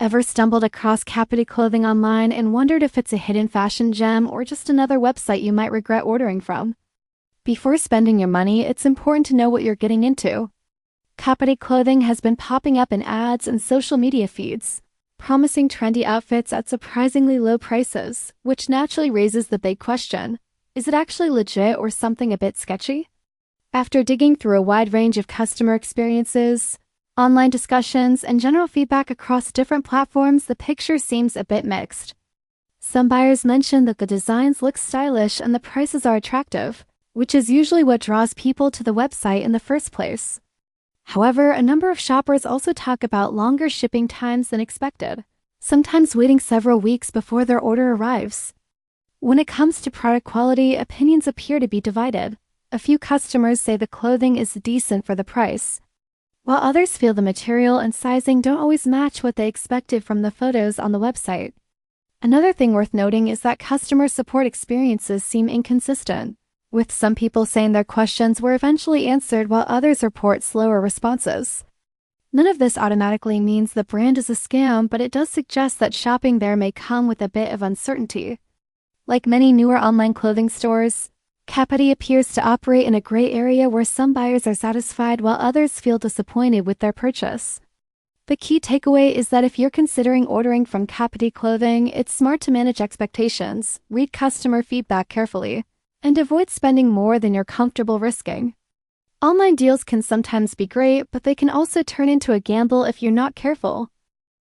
Ever stumbled across Capatee clothing online and wondered if it's a hidden fashion gem or just another website you might regret ordering from? Before spending your money, it's important to know what you're getting into. Capatee clothing has been popping up in ads and social media feeds, promising trendy outfits at surprisingly low prices, which naturally raises the big question: is it actually legit or something a bit sketchy? After digging through a wide range of customer experiences, online discussions, and general feedback across different platforms, the picture seems a bit mixed. Some buyers mention that the designs look stylish and the prices are attractive, which is usually what draws people to the website in the first place. However, a number of shoppers also talk about longer shipping times than expected, sometimes waiting several weeks before their order arrives. When it comes to product quality, opinions appear to be divided. A few customers say the clothing is decent for the price, while others feel the material and sizing don't always match what they expected from the photos on the website. Another thing worth noting is that customer support experiences seem inconsistent, with some people saying their questions were eventually answered while others report slower responses. None of this automatically means the brand is a scam, but it does suggest that shopping there may come with a bit of uncertainty. Like many newer online clothing stores, Capatee appears to operate in a gray area where some buyers are satisfied while others feel disappointed with their purchase. The key takeaway is that if you're considering ordering from Capatee clothing, it's smart to manage expectations, read customer feedback carefully, and avoid spending more than you're comfortable risking. Online deals can sometimes be great, but they can also turn into a gamble if you're not careful.